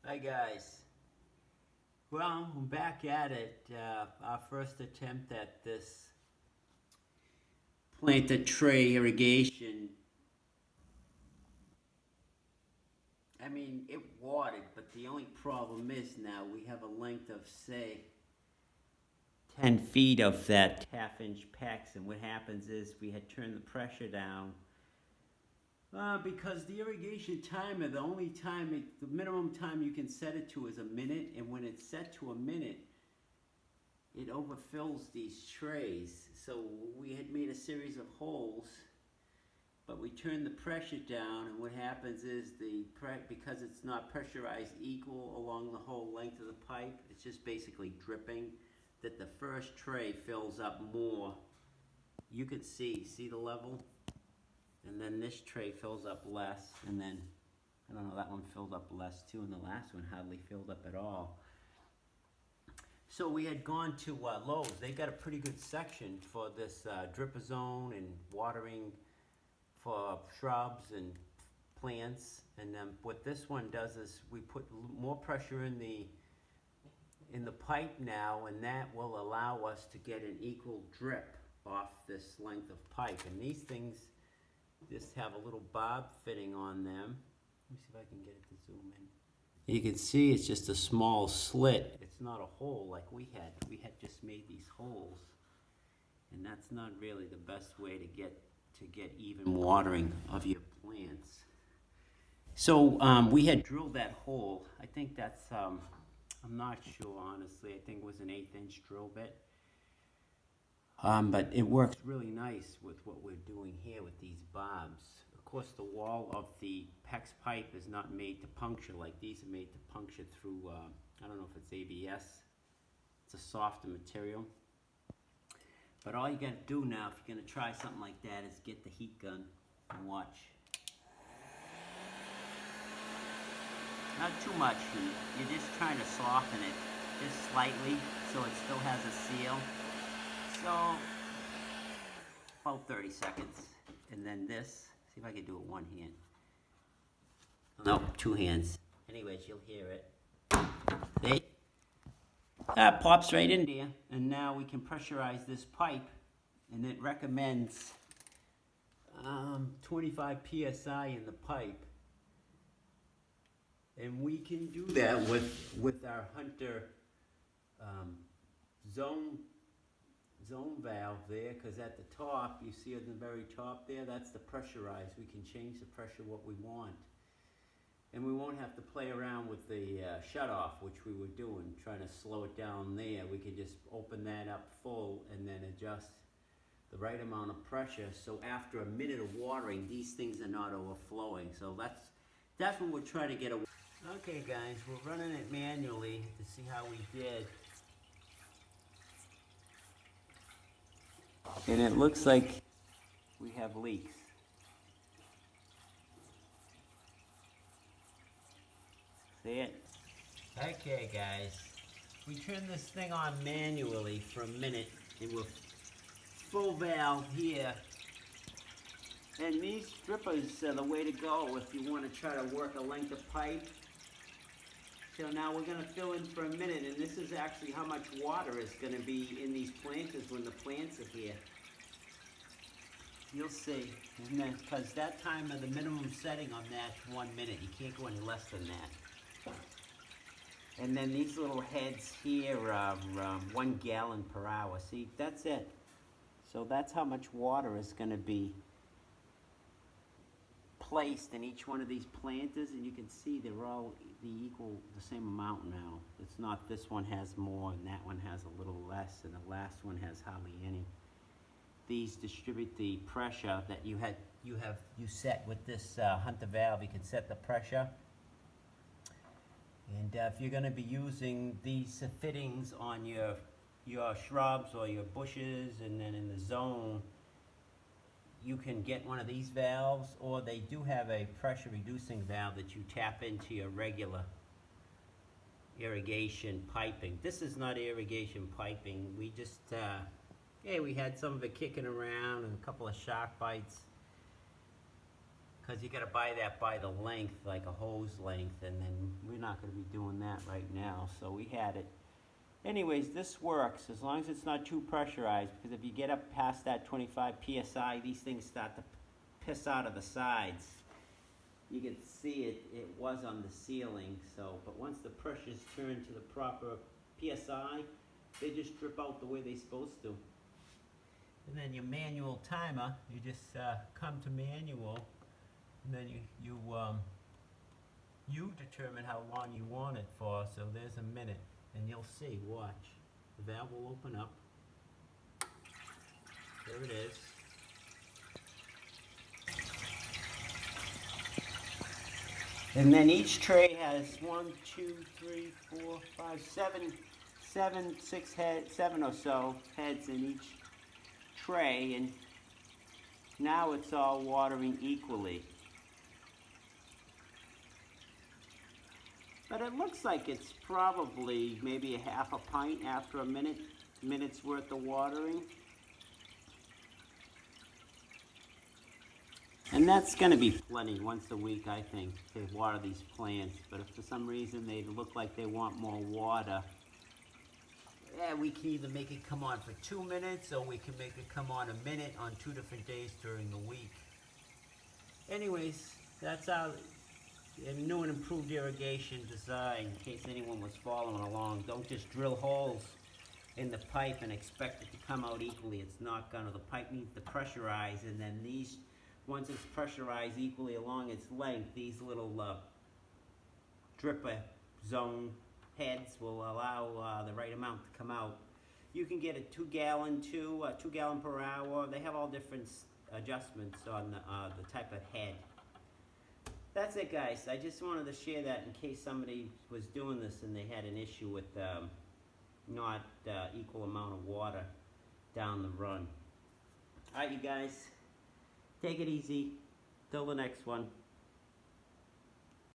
Hi guys. Well, I'm back at it. Our first attempt at this planted tray irrigation. I mean, it watered, but the only problem is now we have a length of, say, 10 feet of that half-inch PEX, and what happens is we had turned the pressure down because the irrigation timer, the minimum time you can set it to is a minute, and when it's set to a minute, it overfills these trays. So we had made a series of holes, but we turned the pressure down, and what happens is because it's not pressurized equal along the whole length of the pipe, it's just basically dripping, that the first tray fills up more. You could see the level? And then this tray fills up less, and then, I don't know, that one filled up less too, and the last one hardly filled up at all. So we had gone to Lowe's. They got a pretty good section for this dripper zone and watering for shrubs and plants. And then what this one does is we put more pressure in the pipe now, and that will allow us to get an equal drip off this length of pipe. And these things just have a little bob fitting on them. Let me see if I can get it to zoom in. You can see it's just a small slit. It's not a hole like we had. We had just made these holes, and that's not really the best way to get even watering of your plants. So we had drilled that hole. I think that's, I'm not sure honestly, I think it was an 1/8" drill bit. But it works really nice with what we're doing here with these bobs. Of course, the wall of the PEX pipe is not made to puncture like these are made to puncture through, I don't know if it's ABS. It's a softer material. But all you gotta do now, if you're gonna try something like that, is get the heat gun and watch. Not too much heat. You're just trying to soften it just slightly so it still has a seal. So, about 30 seconds. And then this, see if I can do it one hand. Nope, two hands. Anyways, you'll hear it. See? That pops right in there. And now we can pressurize this pipe. And it recommends 25 PSI in the pipe. And we can do that with our Hunter zone valve there, because at the top, you see at the very top there, that's the pressurized. We can change the pressure what we want. And we won't have to play around with the shutoff, which we were doing, trying to slow it down there. We can just open that up full and then adjust the right amount of pressure. So after a minute of watering, these things are not overflowing. So that's what we're trying to get away. Okay guys, we're running it manually to see how we did. And it looks like we have leaks. See it? Okay guys, we turned this thing on manually for a minute, and we're full valve here. And these strippers are the way to go if you want to try to work a length of pipe. So now we're going to fill in for a minute, and this is actually how much water is going to be in these planters when the plants are here. You'll see, because that time of the minimum setting on that 1 minute, you can't go any less than that. And then these little heads here are 1 gallon per hour. See, that's it. So that's how much water is going to be placed in each one of these planters, and you can see they're all the same amount now. It's not this one has more and that one has a little less, and the last one has hardly any. These distribute the pressure that you set with this Hunter valve. You can set the pressure, and if you're going to be using these fittings on your shrubs or your bushes, and then in the zone, you can get one of these valves, or they do have a pressure reducing valve that you tap into your regular irrigation piping. This is not irrigation piping. We just, we had some of it kicking around and a couple of shark bites. because you got to buy that by the length, like a hose length, and then we're not going to be doing that right now, so we had it. Anyways, this works as long as it's not too pressurized, because if you get up past that 25 psi, these things start to piss out of the sides. You can see it was on the ceiling, so, but once the pressure's turned to the proper psi, they just drip out the way they're supposed to. And then your manual timer, you just come to manual, and then you determine how long you want it for. So there's a minute, and you'll see, watch. The valve will open up. There it is. And then each tray has 1, 2, 3, 4, 5, 7 or so heads in each tray, and now it's all watering equally. But it looks like it's probably maybe a half a pint after a minute's worth of watering. And that's going to be plenty once a week, I think, to water these plants. But if for some reason they look like they want more water, yeah, we can either make it come on for 2 minutes, or we can make it come on a minute on 2 different days during the week. Anyways, that's our new and improved irrigation design, in case anyone was following along. Don't just drill holes in the pipe and expect it to come out equally. It's not gonna. The pipe needs to pressurize, and then these, once it's pressurized equally along its length, these little dripper zone heads will allow the right amount to come out. You can get a 2 gallon per hour. They have all different adjustments on the type of head. That's it, guys. I just wanted to share that in case somebody was doing this and they had an issue with not equal amount of water down the run. Alright, you guys, take it easy. Till the next one.